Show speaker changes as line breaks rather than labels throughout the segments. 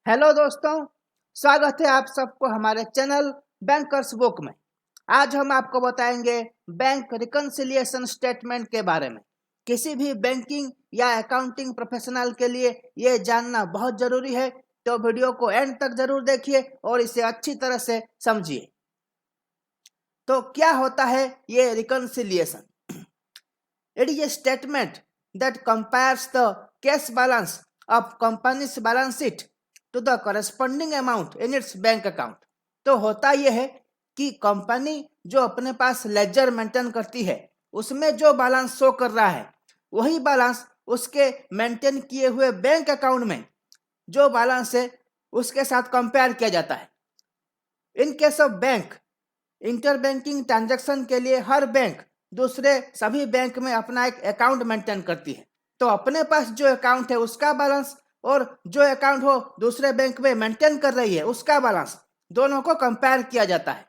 Hello दोस्तों, स्वागत है आप सबको हमारे चैनल बैंकर्स बुक में। आज हम आपको बताएंगे बैंक रिकन्सिलिएशन स्टेटमेंट के बारे में। किसी भी बैंकिंग या अकाउंटिंग प्रोफेशनल के लिए ये जानना बहुत जरूरी है, तो वीडियो को एंड तक जरूर देखिए और इसे अच्छी तरह से समझिए। तो क्या होता है ये reconciliation? It is a statement that compares the cash balance of company's balance sheet to the corresponding amount in its bank account। तो होता यह है कि कंपनी जो अपने पास लेजर मेंटेन करती है उसमें जो बैलेंस शो कर रहा है वही बैलेंस उसके मेंटेन किए हुए बैंक अकाउंट में जो बैलेंस है उसके साथ कंपेयर किया जाता है। In case of bank inter banking transaction के लिए हर बैंक दूसरे सभी बैंक में अपना एक अकाउंट मेंटेन करती है। तो अपने पास जो अकाउंट है उसका बैलेंस और जो अकाउंट हो दूसरे बैंक में मेंटेन कर रही है उसका बैलेंस, दोनों को कंपेयर किया जाता है।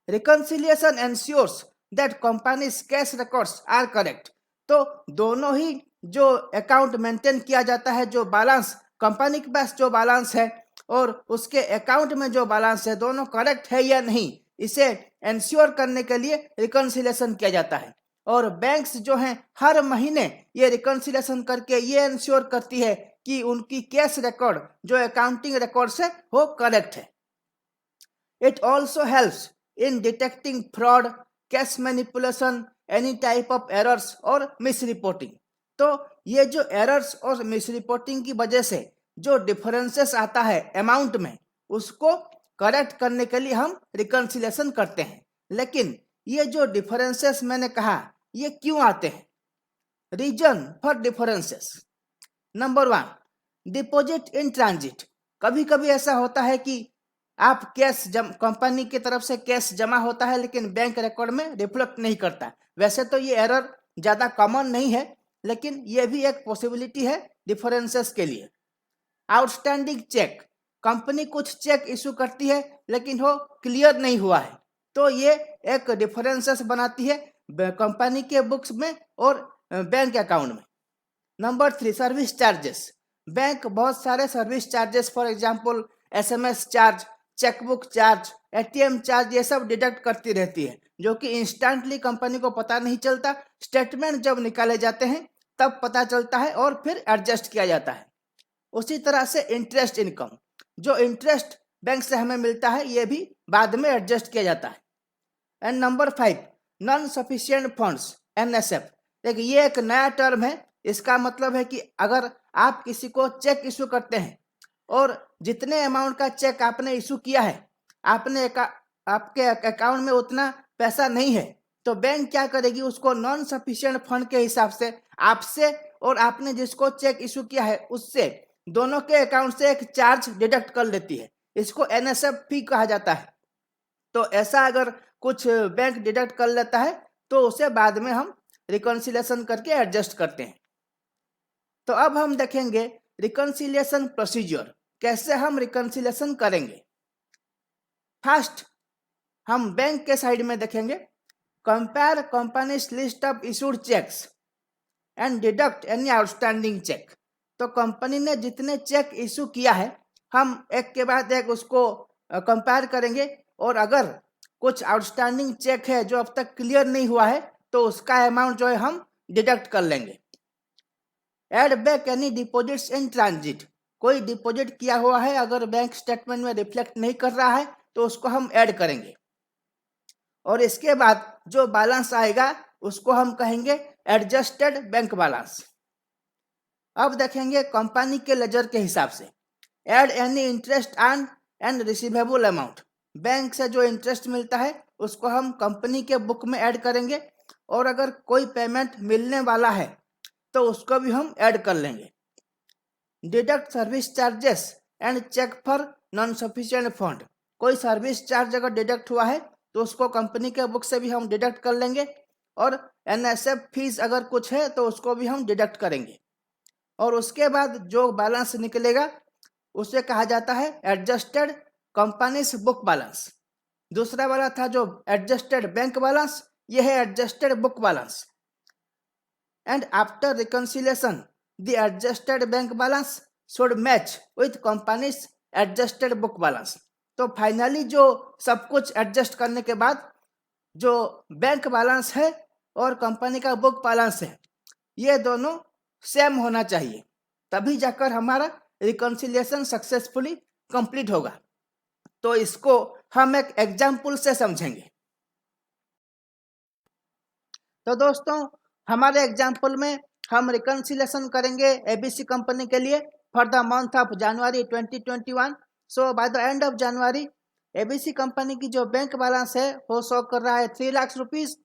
Reconciliation ensures that company's cash records are correct. तो दोनों ही जो अकाउंट मेंटेन किया जाता है, जो बैलेंस कंपनी के पास जो बैलेंस है और उसके अकाउंट में जो बैलेंस है, दोनों करेक्ट है या नहीं, इसे एंश्योर करने के लिए रिकन्सिलिएशन किया जाता है। और बैंक्स जो हैं हर महीने ये रिकन्सिलिएशन करके ये एंश्योर करती है कि उनकी कैश रिकॉर्ड जो अकाउंटिंग रिकॉर्ड्स है वो करेक्ट है। It also helps in detecting fraud, cash manipulation, any type of errors और मिस रिपोर्टिंग। तो ये जो एरर्स और मिस रिपोर्टिंग की वजह से जो डिफरेंसेस आता है अमाउंट में, उसको करेक्ट करने के लिए हम रिकन्सिलेशन करते हैं। लेकिन ये जो डिफरेंसेस मैंने कहा, ये क्यों आते हैं? Reason for differences. Number 1, deposit in transit. कभी कभी ऐसा होता है कि आप कैश कंपनी की तरफ से कैश जमा होता है लेकिन बैंक रिकॉर्ड में रिफ्लेक्ट नहीं करता। वैसे तो ये एरर ज़्यादा कॉमन नहीं है, लेकिन ये भी एक पॉसिबिलिटी है डिफरेंसेस के लिए। आउटस्टैंडिंग चेक, कंपनी कुछ चेक इशू करती है लेकिन वो क्लियर नहीं हुआ है, तो ये एक डिफरेंसेस बनाती है कंपनी के बुक्स में और बैंक अकाउंट में। Number 3, service charges. बैंक बहुत सारे service charges, for example SMS charge, chequebook charge, ATM charge, ये सब डिडक्ट करती रहती है, जो कि इंस्टेंटली कंपनी को पता नहीं चलता। स्टेटमेंट जब निकाले जाते हैं तब पता चलता है और फिर एडजस्ट किया जाता है। उसी तरह से इंटरेस्ट इनकम, जो इंटरेस्ट बैंक से हमें मिलता है, ये भी बाद में एडजस्ट किया जाता है। And number 5, non sufficient funds, NSF. देखिए ये एक नया टर्म है। इसका मतलब है कि अगर आप किसी को चेक इशू करते हैं और जितने अमाउंट का चेक आपने इशू किया है आपके अकाउंट में उतना पैसा नहीं है, तो बैंक क्या करेगी, उसको नॉन सफिशिएंट फंड के हिसाब से आपसे और आपने जिसको चेक इशू किया है उससे दोनों के अकाउंट से एक चार्ज डिडक्ट कर लेती है। इसको एनएसएफ फी कहा जाता है। तो ऐसा अगर कुछ बैंक डिडक्ट कर लेता है तो उसे बाद में हम रिकन्सिलिएशन करके एडजस्ट करते हैं। तो अब हम देखेंगे रिकन्सिलिएशन प्रोसीजर, कैसे हम रिकन्सिलिएशन करेंगे। फर्स्ट हम बैंक के साइड में देखेंगे, compare company's list of issued cheques and deduct any outstanding cheque. तो कंपनी ने जितने चेक इशू किया है हम एक के बाद एक उसको कंपेयर करेंगे, और अगर कुछ आउटस्टैंडिंग चेक है जो अब तक क्लियर नहीं हुआ है तो उसका अमाउंट जो है हम डिडक्ट कर लेंगे। Add back any deposits in transit. कोई डिपॉजिट किया हुआ है अगर बैंक स्टेटमेंट में रिफ्लेक्ट नहीं कर रहा है तो उसको हम ऐड करेंगे, और इसके बाद जो बैलेंस आएगा उसको हम कहेंगे एडजस्टेड बैंक बैलेंस। अब देखेंगे कंपनी के लेजर के हिसाब से, add any interest earn and receivable amount. Bank से जो इंटरेस्ट मिलता है उसको हम कंपनी के बुक में ऐड करेंगे, और अगर कोई पेमेंट मिलने वाला है तो उसको भी हम ऐड कर लेंगे। Deduct service charges and cheque for non sufficient fund. कोई सर्विस चार्ज अगर डिडक्ट हुआ है तो उसको कंपनी के बुक से भी हम डिडक्ट कर लेंगे, और एनएसएफ फीस अगर कुछ है तो उसको भी हम डिडक्ट करेंगे, और उसके बाद जो बैलेंस निकलेगा उसे कहा जाता है एडजस्टेड कंपनीज बुक बैलेंस। दूसरा वाला था जो एडजस्टेड बैंक बैलेंस, यह है adjusted book balance. And after reconciliation the adjusted bank balance should match with companies adjusted book balance. तो फाइनली जो सब कुछ एडजस्ट करने के बाद जो बैंक बैलेंस है और कंपनी का बुक बैलेंस है, ये दोनों सेम होना चाहिए, तभी जाकर हमारा रिकॉन्सिलिएशन सक्सेसफुली कंप्लीट होगा। तो इसको हम एक एग्जाम्पल से समझेंगे। तो दोस्तों, हमारे एग्जाम्पल में हम रिकॉन्सिलिएशन करेंगे एबीसी कंपनी के लिए for the month of January 2021। So by the end of January ABC company की जो बैंक बैलेंस है वो शो कर रहा है 3 लाख रुपीज,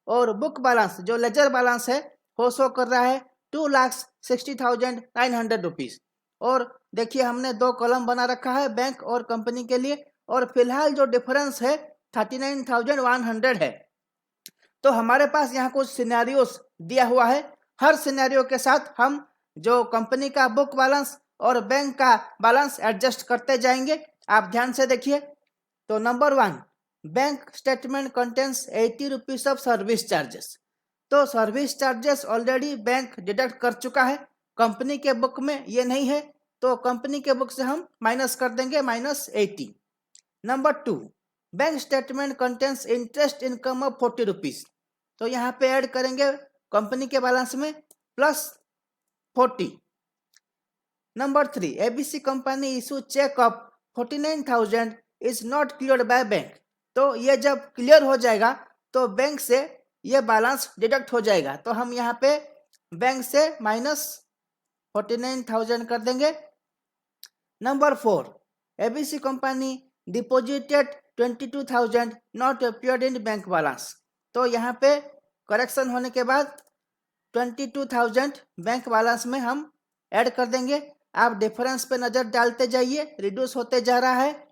और बुक बैलेंस जो लेजर बैलेंस है वो शो कर रहा है 2,60,900 रुपीज। और देखिए हमने दो कॉलम बना रखा है बैंक और कंपनी के लिए, और फिलहाल जो डिफरेंस है 39,100 है। तो हमारे पास यहाँ कुछ सिनेरियोस दिया हुआ है, हर सिनेरियो के साथ हम जो कंपनी का बुक बैलेंस और बैंक का बैलेंस एडजस्ट करते जाएंगे। आप ध्यान से देखिए। तो number 1, bank statement contains 80 rupees of service charges. तो service charges already bank deduct कर चुका है, कंपनी के बुक में ये नहीं है, तो कंपनी के बुक से हम माइनस कर देंगे -80। Number 2, bank statement contains interest income of 40 rupees. तो यहाँ पे ऐड करेंगे कंपनी के बैलेंस में +40। Number 3, ABC company issue cheque of 49,000 is not cleared by bank. तो ये जब क्लियर हो जाएगा तो बैंक से ये बैलेंस डिडक्ट हो जाएगा, तो हम यहाँ पे बैंक से -49,000 कर देंगे। Number 4, ABC company deposited 22,000 not appeared in bank balance. तो यहाँ पे करेक्शन होने के बाद 22,000 बैंक बैलेंस में हम ऐड कर देंगे। आप डिफरेंस पे नजर डालते जाइए, रिड्यूस होते जा रहा है।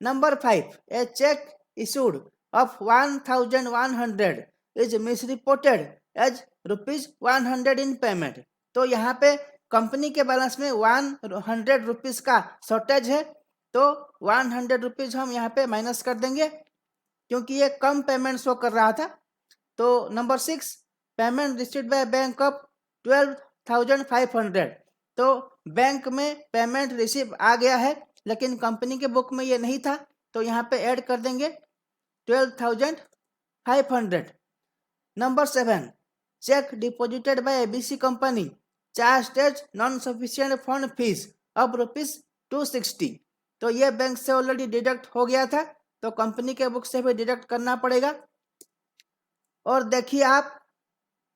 Number 5, a cheque issued of 1,100 is misreported as ₹100 in payment. तो यहाँ पे कंपनी के बैलेंस में 100 रुपीज का शॉर्टेज है, तो 100 रुपीज हम यहाँ पे माइनस कर देंगे क्योंकि ये कम पेमेंट शो कर रहा था। तो number 6, payment received by bank of 12,500। तो बैंक में पेमेंट रिसीव आ गया है लेकिन कंपनी के बुक में ये नहीं था, तो यहाँ पे ऐड कर देंगे 12,500। Number 7, cheque deposited by ABC company charged as non sufficient fund fees of ₹260। तो ये बैंक से ऑलरेडी डिडक्ट हो गया था, तो कंपनी के बुक से भी डिडक्ट करना पड़ेगा। और देखिए आप,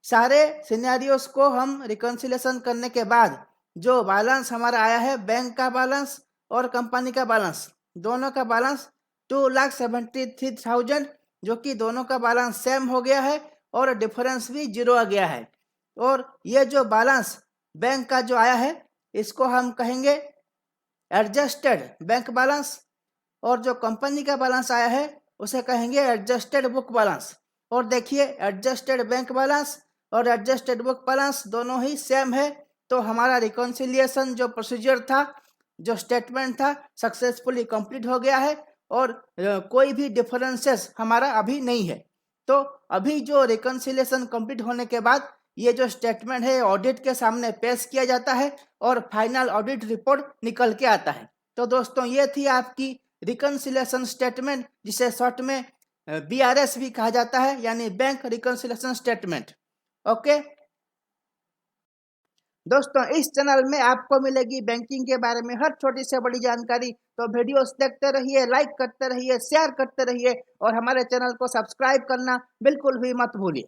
सारे सिनेरियोस को हम रिकॉन्सिलिएशन करने के बाद जो बैलेंस हमारा आया है, बैंक का बैलेंस और कंपनी का बैलेंस, दोनों का बैलेंस 2,73,000, जो कि दोनों का बैलेंस सेम हो गया है और डिफरेंस भी 0 आ गया है। और ये जो बैलेंस बैंक का जो आया है इसको हम कहेंगे एडजस्टेड बैंक बैलेंस, और जो कंपनी का बैलेंस आया है उसे कहेंगे एडजस्टेड बुक बैलेंस। और देखिए एडजस्टेड बैंक बैलेंस और एडजस्टेड बुक बैलेंस दोनों ही सेम है, तो हमारा रिकॉन्सिलिएशन जो प्रोसीजर था, जो स्टेटमेंट था, सक्सेसफुली कंप्लीट हो गया है और कोई भी डिफरेंसेस हमारा अभी नहीं है। तो अभी जो रिकॉन्सिलिएशन कंप्लीट होने के बाद ये जो स्टेटमेंट है ऑडिट के सामने पेश किया जाता है और फाइनल ऑडिट रिपोर्ट निकल के आता है। तो दोस्तों, ये थी आपकी रिकॉन्सिलिएशन स्टेटमेंट, जिसे शॉर्ट में BRS भी कहा जाता है, यानी बैंक रिकॉन्सिलिएशन स्टेटमेंट। ओके दोस्तों, इस चैनल में आपको मिलेगी बैंकिंग के बारे में हर छोटी से बड़ी जानकारी। तो वीडियोस देखते रहिए, लाइक करते रहिए, शेयर करते रहिए और हमारे चैनल को सब्सक्राइब करना बिल्कुल भी मत भूलिए।